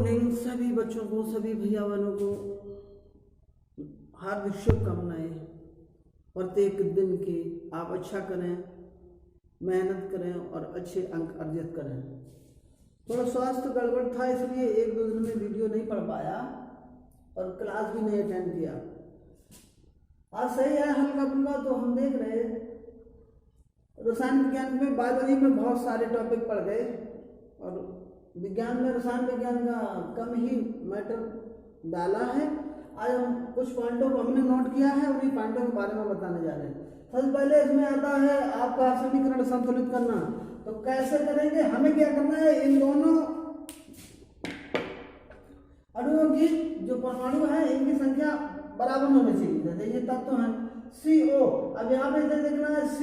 Morning सभी बच्चों को, सभी भैया बहनों को हार्दिक शुभकामनाएं। प्रत्येक दिन की आप अच्छा करें, मेहनत करें और अच्छे अंक अर्जित करें। थोड़ा स्वास्थ्य गड़बड़ था इसलिए एक दो दिन में वीडियो नहीं पढ़ पाया और क्लास भी नहीं अटेंड किया। आज सही है हल्का फुल्का। तो हम देख रहे रसायन विज्ञान में, बायोलॉजी में बहुत सारे टॉपिक पढ़ गए और विज्ञान में रसायन विज्ञान का कम ही मैटर डाला है। आज हम कुछ पॉइंटों को हमने नोट किया है, उन्हीं पॉइंटों के बारे में बताने जा रहे हैं। सबसे पहले इसमें आता है आपका समीकरण संतुलित करना। तो कैसे करेंगे? हमें क्या करना है, इन दोनों अणुओं की जो परमाणु है इनकी संख्या बराबर होनी चाहिए। जैसे ये तत्व है CO, अब यहाँ पे इसे देखना है C,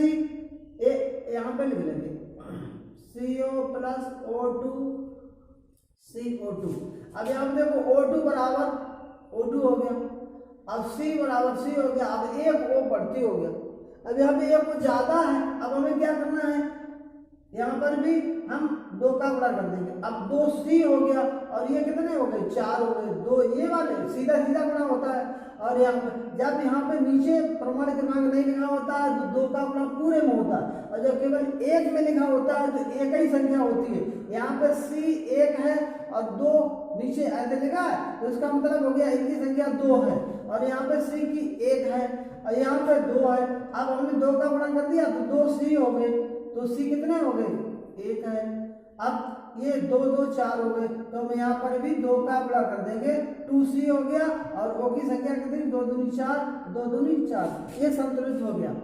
यहाँ पे लिख लेंगे CO प्लस O2 CO2। अब यहाँ पे देखो O2 बराबर O2 हो गया, अब C बराबर C हो गया, अब एक O बढ़ती हो गया। अब यहाँ पे एक O ज्यादा है, अब हमें क्या करना है, यहाँ पर भी हम 2 का गुणा कर देंगे। अब 2C हो गया और ये कितने हो गए, 4 हो गए। 2 ये वाले सीधा सीधा गुणा होता है। और यहाँ पे जब यहाँ पे नीचे प्रमाण क्रमांक नहीं लिखा होता है तो 2 का गुणा पूरे में होता है, और जब केवल 1 में लिखा होता है तो एक ही संख्या होती है। यहाँ पे C 1 है और 2 नीचे ऐसे लिखा है, तो इसका मतलब हो गया इनकी संख्या 2 है, और यहाँ पे C की 1 है और यहाँ पे 2 है। अब हमने 2 का गुणा कर दिया तो 2C हो गए, तो C कितने हो गए, 1 है। अब ये 2 2 4 हो गए, तो हम यहाँ पर भी 2 का गुणा कर देंगे, 2C हो गया, और O की संख्या कितनी, 2 दूनी 4, 2 दूनी 4, ये संतुलित हो गया।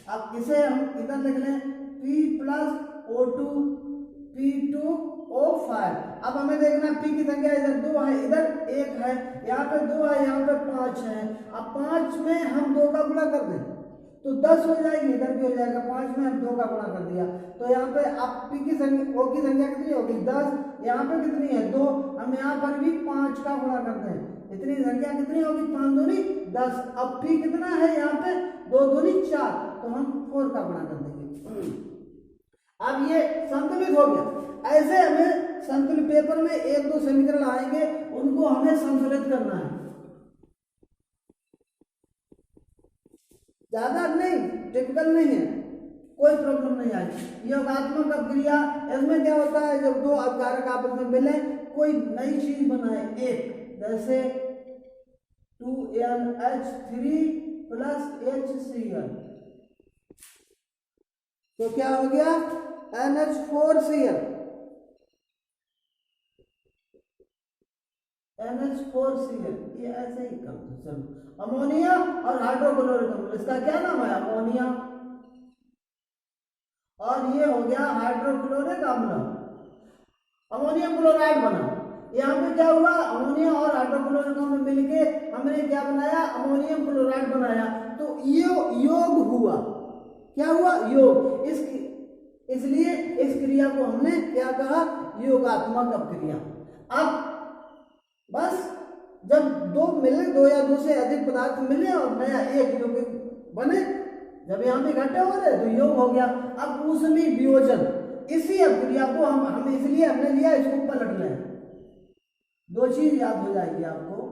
अब इसे हम इधर लिख लें P प्लस O2 P2O5। अब हमें देखना P की संख्या इधर 2 है, इधर 1 है, यहाँ पे 2 है, यहाँ पे 5 है। अब 5 में हम 2 का गुणा कर दें तो 10 हो जाएगी, इधर भी हो जाएगा। 5 में हम 2 का गुणा कर दिया तो यहाँ पे अब P की संख्या, O की संख्या कितनी होगी, 10, यहाँ पे कितनी है, 2, हम यहाँ पर भी 5 का गुणा करते हैं। इतनी संख्या कितनी होगी, 5 दूनी 10। अब P कितना है यहाँ पे, 2 दूनी 4, तो हम 4 का गुणा कर देंगे। अब ये संतुलित हो गया। ऐसे हमें संतुलित पेपर में 1-2 समीकरण आएंगे, उनको हमें संतुलित करना है, ज्यादा नहीं, टिपिकल नहीं है, कोई प्रॉब्लम नहीं आएगी। योगात्मक अपक्रिया, इसमें क्या होता है, जब 2 अपकारक आपस में मिले कोई नई चीज बनाए, एक जैसे 2NH3 प्लस HCl, तो क्या हो गया, NH4Cl। NH4Cl, ये ऐसे ही करते। चलो, अमोनिया और हाइड्रोक्लोरिक अम्ल, इसका क्या नाम है, अमोनिया, और ये हो गया हाइड्रोक्लोरिक अम्ल, अमोनियम क्लोराइड बना। यहाँ पे क्या हुआ, अमोनिया और हाइड्रोक्लोरिक अम्ल मिलके हमने क्या बनाया, अमोनियम क्लोराइड बनाया। तो ये योग हुआ, क्या हुआ, योग। इसलिए इस क्रिया को हमने क्या कहा, योगात्मक अपक्रिया। अब बस जब 2 मिले, 2 या 2 से अधिक पदार्थ मिले और नया एक यौगिक बने, जब यहाँ पे इकट्ठे हो रहे तो योग हो गया। अब ऊष्मीय वियोजन, इसी अपक्रिया को हम इसलिए हमने लिया, इसको पलट लें, 2 चीज याद हो जाएगी आपको,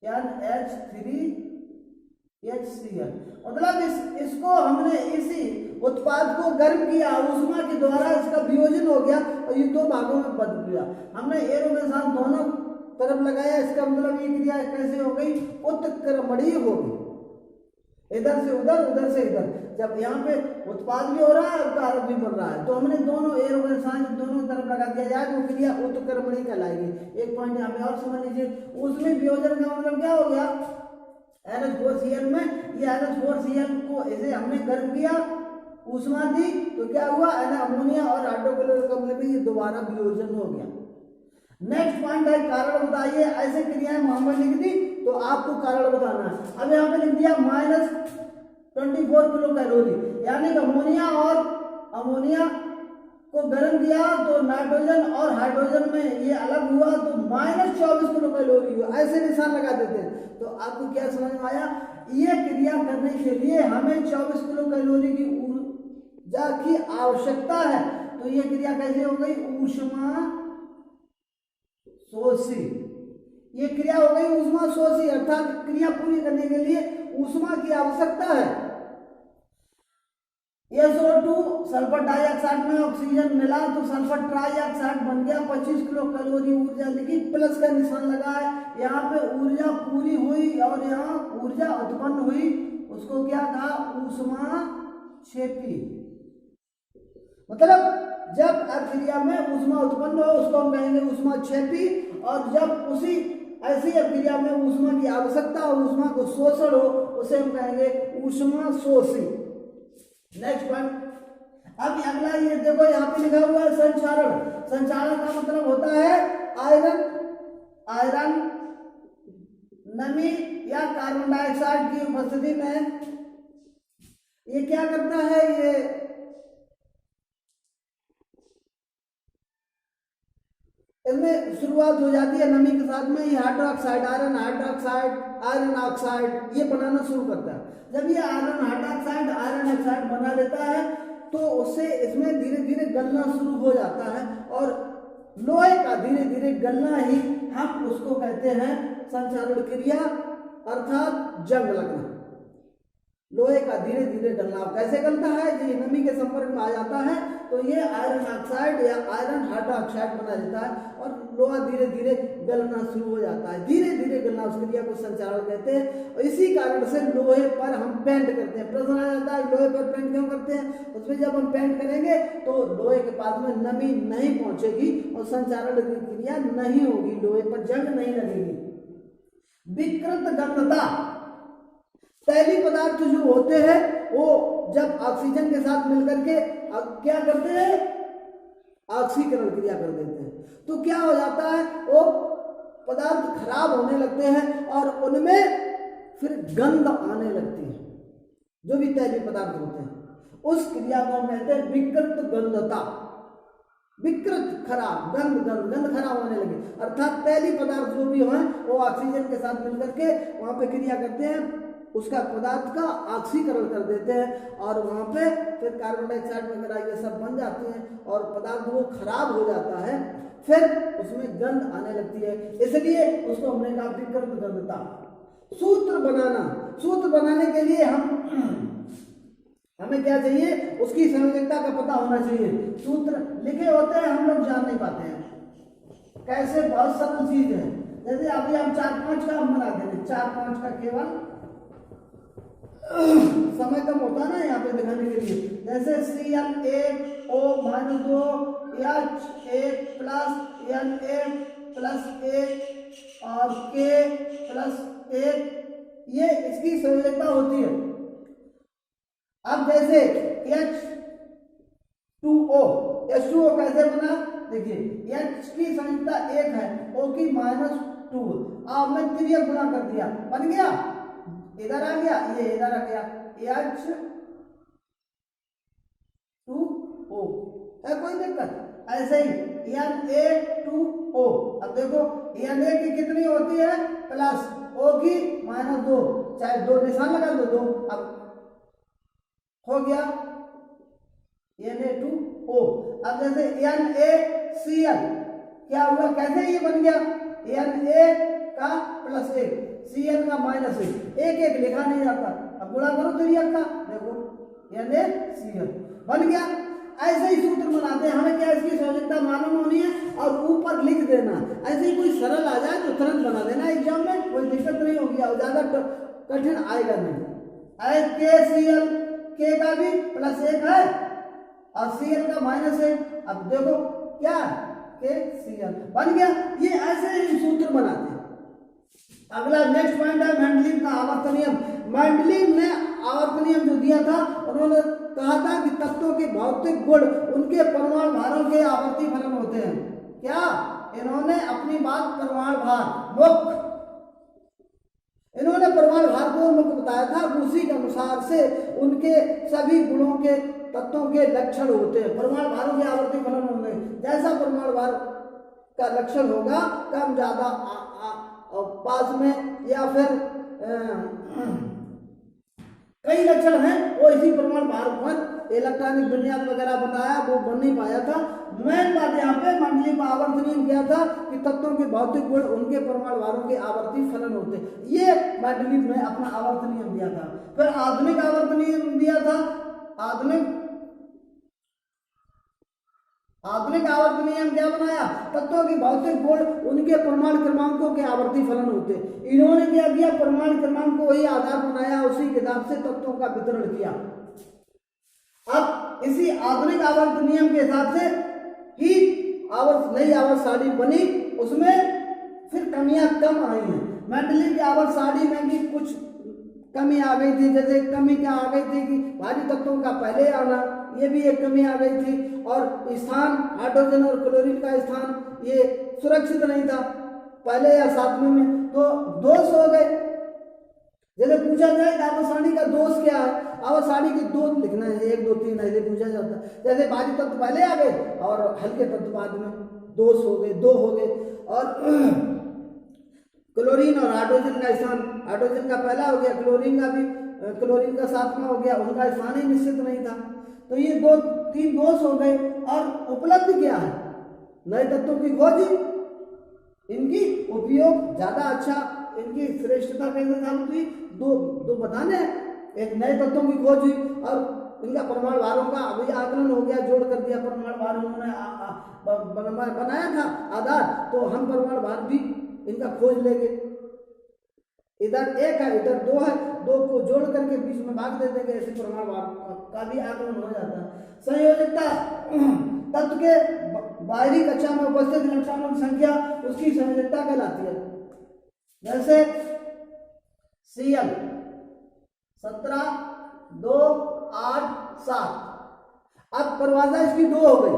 NH3HCl, मतलब इसको हमने इसी उत्पाद को गर्म किया, ऊष्मा के द्वारा इसका वियोजन हो गया और ये 2 भागों में बदल गया। हमने एरो के साथ दोनों तरफ लगाया, इसका मतलब ये क्रिया कैसे हो गई, उत्क्रमणीय हो गई, इधर से उधर, उधर से इधर। जब यहाँ पे उत्पाद भी हो रहा है और कारक भी बन रहा है, तो हमने दोनों एरो के साथ दोनों तरफ लगा दिया जाए तो क्रिया उत्क्रमणीय कहलाएगी। एक पॉइंट यहाँ पे और समझ लीजिए, उसमें वियोजन का मतलब क्या हो गया, NH4Cl में, ये NH4Cl को ऐसे हमने गर्म किया, ऊष्मा दी, तो क्या हुआ, अमोनिया और हाइड्रोक्लोरिक अम्ल में ये दोबारा वियोजन हो गया। नेक्स्ट पॉइंट है कारण बताइए। ऐसे क्रियाएं मोहम्मद लिख दी तो आपको कारण बताना है। अब यहाँ पे लिख दिया -24 किलो कैलोरी, यानी कि अमोनिया को गर्म किया तो नाइट्रोजन और हाइड्रोजन में ये अलग हुआ तो -24 किलो कैलोरी हुआ। ऐसे निशान लगा देते हैं। तो आपको क्या समझ में आया, ये क्रिया करने के लिए हमें 24 किलो कैलोरी की ऊर्जा की आवश्यकता है। तो ये क्रिया कैसे हो गई, ऊष्मा शोषी। ये क्रिया हो गई ऊष्मा शोषी, अर्थात क्रिया पूरी करने के लिए ऊष्मा की आवश्यकता है। SO2 सल्फर डाइऑक्साइड में ऑक्सीजन मिला तो सल्फर ट्राइऑक्साइड बन गया, 25 किलो कैलोरी ऊर्जा लिखी, प्लस का निशान लगा है। यहाँ पे ऊर्जा पूरी हुई और यहाँ ऊर्जा उत्पन्न हुई, उसको क्या कहा, ऊष्मा क्षेपी। मतलब जब अभिक्रिया में ऊष्मा उत्पन्न हो उसको हम कहेंगे ऊष्मा क्षेपी, और जब उसी ऐसी अभिक्रिया में ऊष्मा की आवश्यकता हो, ऊष्मा को शोषण हो, उसे हम कहेंगे ऊष्मा शोषी। नेक्स्ट पॉइंट, अब अगला ये देखो यहाँ पे लिखा हुआ है संचारण। संचारण का मतलब होता है आयरन नमी या कार्बन डाइऑक्साइड की उपस्थिति में ये क्या करता है, ये इसमें शुरुआत हो जाती है नमी के साथ में, ये हाइड्रोक्साइड आयरन ऑक्साइड ये बनाना शुरू करता है। जब ये आयरन ऑक्साइड बना लेता है तो उससे इसमें धीरे धीरे गलना शुरू हो जाता है, और लोहे का धीरे धीरे गलना ही हम उसको कहते हैं संचारण क्रिया, अर्थात जंग लगना। लोहे का धीरे धीरे गलना कैसे गलता है, ये नमी के संपर्क में आ जाता है तो ये आयरन ऑक्साइड या आयरन हाइड्रोक्साइड बना देता है, और लोहा धीरे धीरे गलना शुरू हो जाता है। धीरे धीरे गलना उस क्रिया को संचारण कहते हैं, और इसी कारण से लोहे पर हम पेंट करते हैं। प्रश्न आ जाता है लोहे पर पेंट क्यों करते हैं, उसमें जब हम पेंट करेंगे तो लोहे के पास में नमी नहीं पहुंचेगी और संचारण की क्रिया नहीं होगी, लोहे पर जंग नहीं लगेगी। विकृत गंधता, तैलीय पदार्थ जो होते हैं वो जब ऑक्सीजन के साथ मिलकर के क्या करते हैं, ऑक्सीकरण क्रिया कर देते हैं, तो क्या हो जाता है, वो पदार्थ खराब होने लगते हैं और उनमें फिर गंध आने लगती है। जो भी तैलीय पदार्थ होते हैं उस क्रिया को हम कहते हैं विकृत गंधता। विकृत खराब, गंध खराब होने लगे, अर्थात तैलीय पदार्थ जो भी हो वो ऑक्सीजन के साथ मिलकर के वहां पे क्रिया करते हैं, उसका पदार्थ का ऑक्सीकरण कर देते हैं, और वहां पे फिर कार्बन डाइऑक्साइड वगैरह ये सब बन जाते हैं और पदार्थ वो खराब हो जाता है, फिर उसमें गंध आने लगती है, इसलिए उसको हमने कहा विकृत गंधता। सूत्र बनाने के लिए हमें क्या चाहिए, उसकी संयोजकता का पता होना चाहिए। सूत्र लिखे होते हैं हम लोग जान नहीं पाते हैं कैसे, बहुत सरल चीज है। जैसे अभी हम 4-5 का हम बना देंगे, 4-5 का केवल समय कम होता है ना यहाँ पे दिखाने के लिए। जैसे Cl1O -2 H1 N1 और K+1, ये इसकी संयोजकता होती है। अब जैसे H2O कैसे बना, देखिए H की संयोजकता 1 है, O की -2, आपने त्रियक गुणा कर दिया, बन गया, इधर आ गया, ये इधर आ गया, H2O है, कोई दिक्कत। ऐसे ही Na2O, अब देखो Na की कितनी होती है, प्लस, O की -2, चाहे 2 निशान लगा दो, 2, अब हो गया Na2O। अब जैसे NaCl क्या हुआ, कैसे ये बन गया, Na का +1 Cl का -1, एक लिखा नहीं जाता, अब गुणा करो त्रियक का, देखो NaCl बन गया। ऐसे ही सूत्र बनाते हैं, हमें क्या इसकी संयोजकता मालूम होनी है और ऊपर लिख देना। ऐसे ही कोई सरल आ जाए तो तुरंत बना देना एग्जाम में, कोई दिक्कत नहीं होगी और ज्यादा कठिन आएगा नहीं। KCl, K का भी +1 है और Cl का -1, अब देखो क्या KCl बन गया। ये ऐसे ही सूत्र बनाते हैं। अगला नेक्स्ट पॉइंट है मेंडलीव का आवर्त नियम। मेंडलीव ने आवर्त नियम जो दिया था, उन्होंने कहा था कि तत्वों के भौतिक गुण उनके परमाणु भारों के आवर्ती फलन होते हैं। क्या इन्होंने अपनी बात परमाणु भार मुख्य, इन्होंने परमाणु भार को मुख्य बताया था, उसी के अनुसार से उनके सभी गुणों के तत्वों के लक्षण होते हैं। परमाणु भारों के आवर्ती फलन होंगे, जैसा परमाणु भार का लक्षण होगा, कम ज्यादा पास में या फिर कई लक्षण हैं वो इसी परमाणु भार पर इलेक्ट्रॉनिक विन्यास वगैरह बताया, वो बन नहीं पाया था, मेन बात यहाँ पे मंडलीय आवर्त नियम क्या था कि तत्वों के भौतिक गुण उनके परमाणु भारों के आवर्ती फलन होते, ये मंडलीय में अपना आवर्त नियम दिया था। फिर आधुनिक आवर्त नियम दिया था। आधुनिक आवर्त नियम क्या बनाया, तत्वों के भौतिक गुण उनके परमाणु क्रमांकों के आवर्ती फलन होते। इन्होंने क्या किया, परमाणु क्रमांक को वही आधार बनाया, उसी के हिसाब से तत्वों का वितरण किया। अब इसी आधुनिक आवर्त नियम के हिसाब से ही नई आवर्त सारणी बनी, उसमें फिर कमियां कम आई हैं। मेंडलीय की आवर्त सारणी में भी कुछ कमी आ गई थी, जैसे कमी क्या आ गई थी कि भारी तत्वों का पहले आना, ये भी एक कमी आ गई थी, और स्थान हाइड्रोजन और क्लोरीन का स्थान ये सुरक्षित नहीं था पहले या सातवें में, तो दोष हो गए। जैसे पूछा जाए आवर्त सारणी का दोष क्या है, आवर्त सारणी के दो लिखना है, 1 2 3 ऐसे पूछा जाता है। जैसे भारी तत्व पहले आ गए और हल्के तत्व बाद में, दोष हो गए, 2 हो गए। और क्लोरीन और हाइड्रोजन का स्थान, हाइड्रोजन का पहला हो गया, क्लोरीन का सातवां हो गया, उनका स्थान ही निश्चित नहीं था। तो ये 2-3 दोष हो गए। और उपलब्ध क्या है, नए तत्वों की खोज, इनकी उपयोग ज्यादा अच्छा, इनकी श्रेष्ठता कैसे साबित हुई, दो बताने, एक नए तत्वों की खोज हुई और इनका परमाणु भारों का अभी आकलन हो गया, जोड़ कर दिया परमाणु भार उन्होंने बनाया था आधार, तो हम परमाणु भार भी इनका खोज लेंगे। इधर 1 है, इधर 2 है, 2 को जोड़ करके बीच में भाग दे देंगे, ऐसे परमाणु भार का भी आकलन हो जाता है। संयोजकता, तत्व के बाहरी कक्षा में उपस्थित इलेक्ट्रॉनों की संख्या उसकी संयोजकता कहलाती है। जैसे Cl 17 2 8 7, अब परिभाषा इसकी 2 हो गई।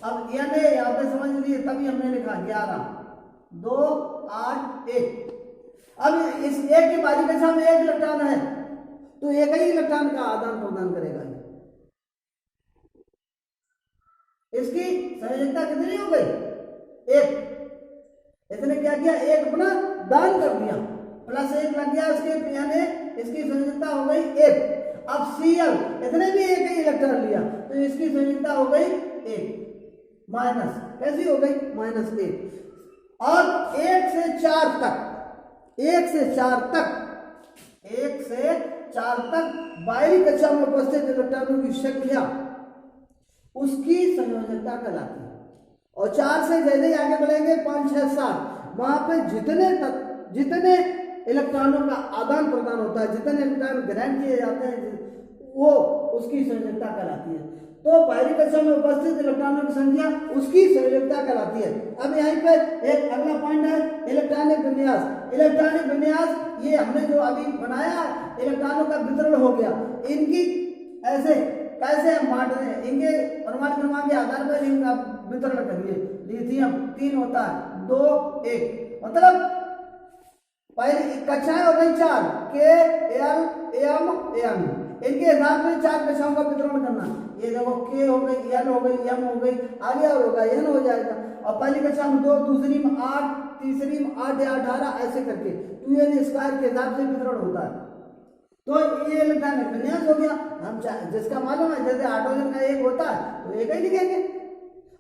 अब यानी यहाँ पे समझ लीजिए, तभी हमने लिखा 11 2 8 1। अब इस एक की बाहरी कक्षा में 1 इलेक्ट्रॉन है, तो एक ही इलेक्ट्रॉन का आदान प्रदान करेगा। इसकी संयोजकता कितनी हो गई, 1। इसने क्या किया, 1 अपना दान कर दिया, +1 लग गया इसके, यानी इसकी संयोजकता हो गई 1। अब Cl इसने भी 1 ही इलेक्ट्रॉन लिया, तो इसकी संयोजकता हो गई 1 माइनस, कैसी हो गई, -1। और 1 से 4 तक, 1 से 4 तक बाहरी कक्षा में उपस्थित इलेक्ट्रॉनों की संख्या उसकी संयोजकता कहलाती है। और 4 से जैसे आगे बढ़ेंगे 5 6 7, वहां पे जितने इलेक्ट्रॉनों का आदान प्रदान होता है, जितने इलेक्ट्रॉन ग्रहण किए जाते हैं, वो उसकी संयोजकता कहलाती है। तो बाहरी कक्षा में उपस्थित इलेक्ट्रॉनों की संख्या उसकी संयोजकता कहलाती है। अब यहीं पर एक अगला पॉइंट है, इलेक्ट्रॉनिक विन्यास। इलेक्ट्रॉनिक विन्यास ये हमने जो अभी बनाया, इलेक्ट्रॉनों का वितरण हो गया, इनकी ऐसे कैसे हम बांट रहे हैं, इनके परमाणु क्रमांक के आधार पर इनका वितरण करिए। लिथियम 3 होता है, 2 1, मतलब पहली कक्षाएं हो गई 4, K L M N, इनके हिसाब से 4 कक्षाओं का वितरण करना। ये देखो K हो गई, L हो गई, M हो गई, आगे और होगा N हो जाएगा। और पहली कक्षा में 2, दूसरी में 8, तीसरी में 8 या 18, ऐसे करके 2n² के हिसाब से वितरण होता है। तो ये इलेक्ट्रॉनिक विन्यास हो गया। हम जिसका मालूम है, जैसे हाइड्रोजन का 1 होता है तो 1 ही लिखेंगे।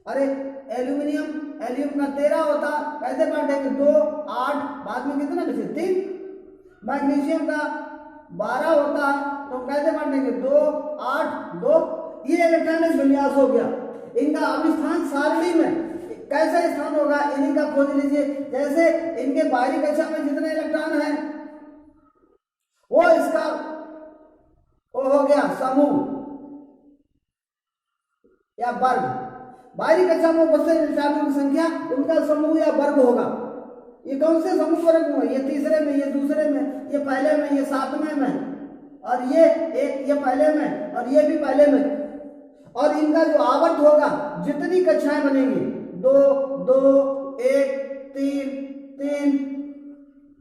अरे एल्यूमिनियम का 13 होता, कैसे बांटेंगे, 2 8, बाद में कितना बचे 3। मैग्नीशियम का 12 होता तो कैसे बांटेंगे, 2 8 2। ये इलेक्ट्रॉनिक विन्यास हो गया। इनका अब स्थान सारणी में कैसा स्थान होगा, इन्हीं का खोज लीजिए। जैसे इनके बाहरी कक्षा में जितने इलेक्ट्रॉन हैं, वो इसका वो हो गया समूह या वर्ग। बाहरी कक्षा में उपस्थित इलेक्ट्रॉनों की संख्या उनका समूह या वर्ग होगा। ये कौन से समूह वर्ग में, ये तीसरे में, ये दूसरे में, ये पहले में, ये सातवें में, और ये पहले में, और ये भी पहले में। और इनका जो आवर्त होगा, जितनी कक्षाएं बनेंगी, 2 2 1 3 3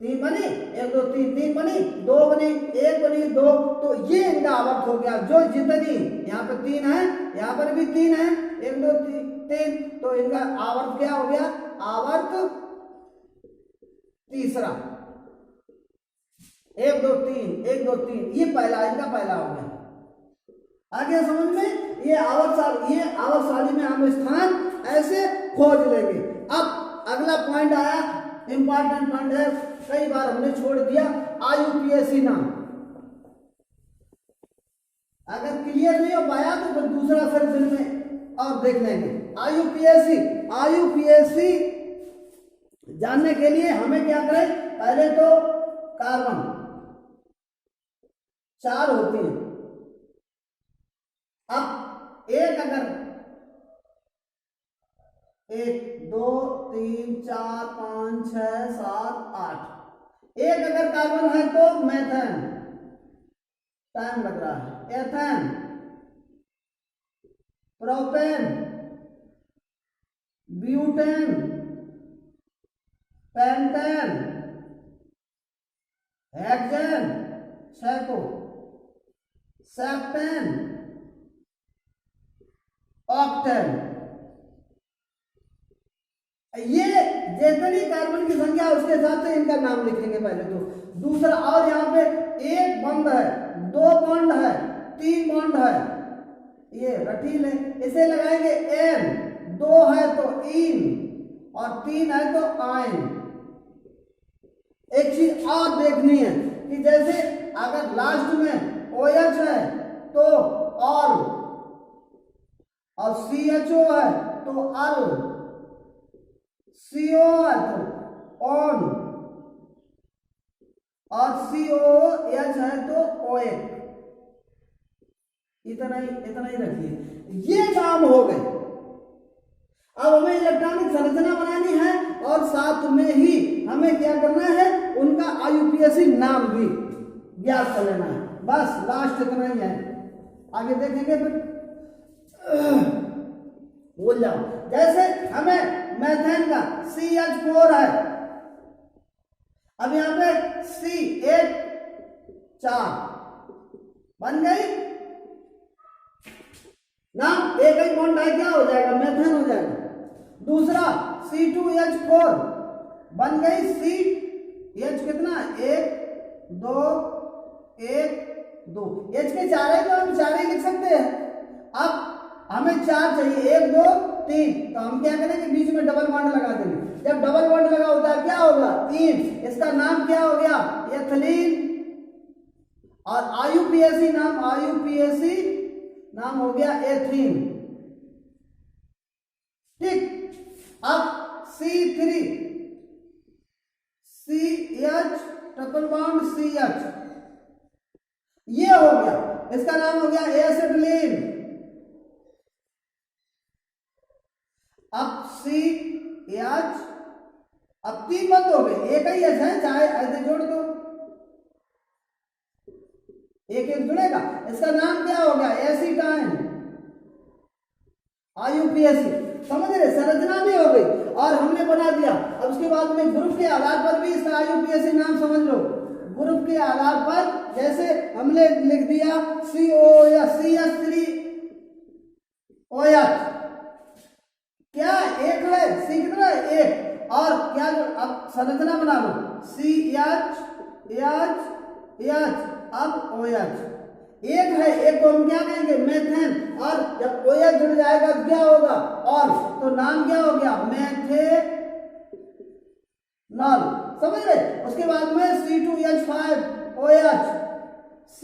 3 बनी, 1 2 3 3 बनी, 2 बनी, 1 बनी, 2, तो ये इनका आवर्त हो गया। जो जितनी यहाँ पर 3 है, यहाँ पर भी 3 है, 1 2 3, तो इनका आवर्त क्या हो गया, आवर्त तीसरा, 1 2 3 1 2 3, ये पहला, इनका पहला हो गया। आगे समझ में। ये आवक सारणी में हम स्थान ऐसे खोज लेंगे। अब अगला पॉइंट आया, इंपॉर्टेंट पॉइंट है, कई बार हमने छोड़ दिया, IUPAC नाम। अगर क्लियर नहीं हो पाया तो फिर दूसरा फिर दिन में और देख लेंगे। IUPAC जानने के लिए हमें क्या करें, पहले तो कार्बन 4 होती हैं। अब एक अगर 1 2 3 4 5 6 7 8 एक अगर कार्बन है तो मेथेन, टाइम लग रहा है, ethane, propane, butane, pentane, hexane, 6 को, सेप्टेन, ऑक्टेन। ये जितनी कार्बन की संख्या उसके हिसाब से इनका नाम लिखेंगे पहले तो। दूसरा, और यहाँ पे एक बॉन्ड है, 2 बॉन्ड है, 3 बॉन्ड है, ये रटील है, इसे लगाएंगे एन, 2 है तो इन और 3 है तो आयन। एक चीज और देखनी है कि जैसे अगर लास्ट में OH है तो ऑल, और CHO है तो अल, CO है तो ऑन, और COH है तो OH। इतना ही रखिए, ये काम हो गए। अब हमें इलेक्ट्रॉनिक संरचना बनानी है और साथ में ही हमें क्या करना है, उनका IUPAC नाम भी ज्ञात कर लेना है। बस लास्ट इतना ही है, आगे देखेंगे फिर भूल जाओ। जैसे हमें मेथेन का CH4 है, अब यहाँ पे C8 बन गई नाम, एक ही बॉन्ड है, क्या हो जाएगा, मेथेन हो जाएगा। दूसरा C2H4 बन गई H कितना, 1 2 1 2, H के 4 है तो हम 4 ही लिख सकते हैं। अब हमें 4 चाहिए, 1 2 3, तो हम क्या करेंगे, बीच में डबल बॉन्ड लगा देंगे। जब डबल बॉन्ड लगा होता है क्या होगा, 3, इसका नाम क्या हो गया, एथिलीन। और IUPAC नाम हो गया एथीन। ठीक, अब C3 CH triple bond CH, ये हो गया, इसका नाम हो गया एसिटिलीन। अब CH, अब 3 बंद हो गए, एक ही H है, चाहे ऐसे जोड़ दो, एक जुड़ेगा, इसका नाम क्या हो गया, एसीटाइन। IUPAC समझ रहे, संरचना भी हो गई और हमने बना दिया। अब उसके बाद में ग्रुप के आधार पर भी इसका IUPAC नाम समझ लो। ग्रुप के आधार पर जैसे हमने लिख दिया CO या CH3OH, क्या एक है, C कितना है, 1, और क्या, अब संरचना बना लो, CH अब OH, एक है, एक को हम क्या कहेंगे, मेथेन। और जब OH जुड़ जाएगा तो क्या होगा, और तो नाम क्या हो गया, मेथेनॉल। समझ रहे, उसके बाद में C2H5OH, C,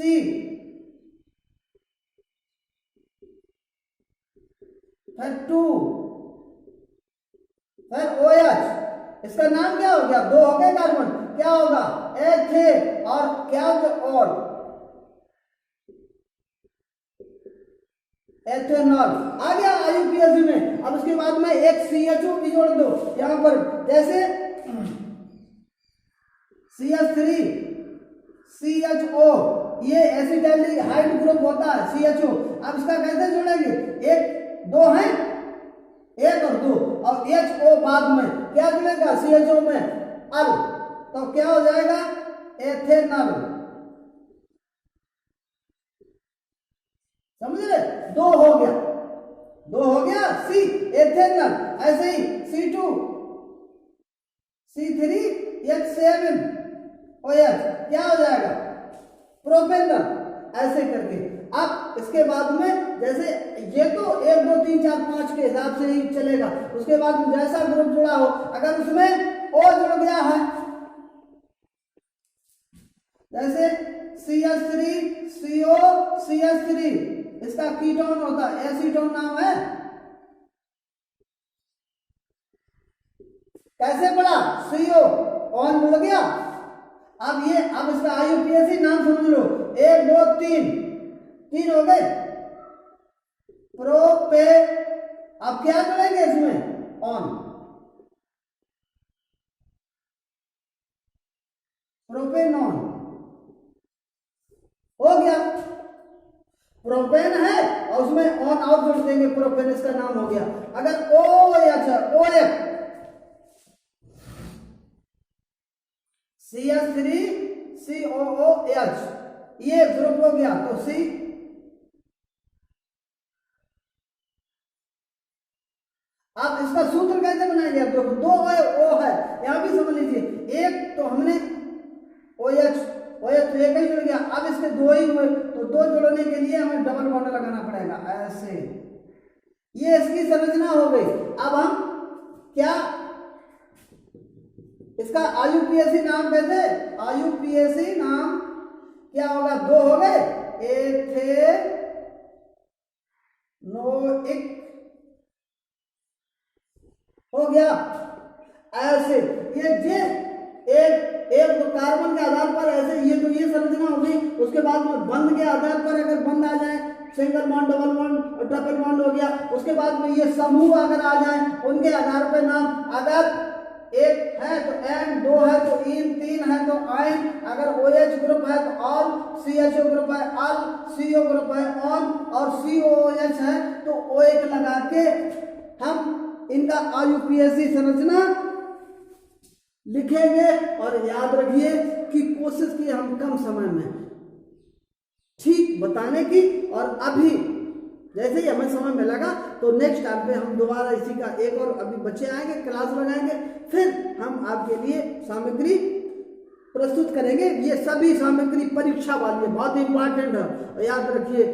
फिर 2, फिर OH, इसका नाम क्या हो गया, 2 हो गए कार्बन, क्या होगा, एथे, और क्या होगा, और एथेनॉल आ गया IUPAC में। अब उसके बाद में एक CHO भी जोड़ दो यहां पर, जैसे CH3 CHO, ये एसिटाइलहाइड ग्रुप होता है CHO। अब इसका कैसे जोड़ेंगे, 1 2 है, 1 और 2, और HO बाद में क्या जुड़ेगा, CHO में अल, तो क्या हो जाएगा, एथेनॉल। समझ रहे, 2 हो गया C, एथेनॉल। ऐसे ही C2 C3H7OH क्या हो जाएगा, प्रोपेनॉल। ऐसे करके अब इसके बाद में जैसे ये तो 1 2 3 4 5 के हिसाब से ही चलेगा, उसके बाद में जैसा ग्रुप जुड़ा हो, अगर उसमें O जुड़ गया है, जैसे CH3 CO CH3, इसका कीटोन होता है, एसीटोन नाम है। कैसे पड़ा? CO ऑन जुड़ गया। अब इसका IUPAC नाम समझ लो, 1 2 3 हो गए प्रोपे। अब क्या जुड़ेंगे इसमें? ऑन, प्रोपेनॉन हो गया। प्रोपेन है और उसमें ऑन आउट जोड़ देंगे, प्रोपेन इसका नाम हो गया। अगर OH CH3 COOH ये ग्रुप हो गया तो C। अब इसका सूत्र कैसे बनाएंगे? अब देखो 2 O है, यहां भी समझ लीजिए। एक तो हमने OH तो एक ही जुड़ गया, अब इसके 2 ही हुए, तो 2 जोड़ने के लिए हमें डबल बॉन्ड लगाना पड़ेगा ऐसे। ये इसकी संरचना हो गई। अब हम क्या इसका IUPAC नाम कैसे? IUPAC नाम क्या होगा? 2 हो गए, एथेनोइक हो गया ऐसे। ये एक कार्बन के आधार पर ऐसे ये संरचना हो गई। उसके बाद में बंध के आधार पर अगर बंध आ जाए, सिंगल बॉन्ड, डबल बॉन्ड और ट्रिपल बॉन्ड हो गया। उसके बाद में ये समूह अगर आ जाए, उनके आधार पर नाम, अगर 1 है तो एन, 2 है तो इन, 3 है तो आयन, अगर OH ग्रुप है तो ऑल, CHO ग्रुप है ऑल, CO ग्रुप है ऑन और COOH है तो O1 लगा के हम इनका IUPAC संरचना लिखेंगे। और याद रखिए कि कोशिश की हम कम समय में ठीक बताने की, और अभी जैसे ही हमें समय मिलेगा तो नेक्स्ट टाइम पे हम दोबारा इसी का एक और अभी बच्चे आएंगे, क्लास लगाएंगे, फिर हम आपके लिए सामग्री प्रस्तुत करेंगे। ये सभी सामग्री परीक्षा वाली है, बहुत इंपॉर्टेंट है। और याद रखिए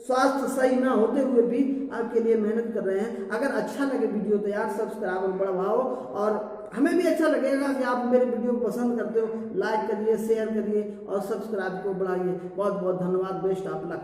स्वास्थ्य सही ना होते हुए भी आपके लिए मेहनत कर रहे हैं। अगर अच्छा लगे वीडियो तो यार सब्सक्राइब बढ़ाओ, और हमें भी अच्छा लगेगा कि आप मेरे वीडियो को पसंद करते हो। लाइक करिए, शेयर करिए और सब्सक्राइब को बढ़ाइए। बहुत बहुत धन्यवाद। Best of luck.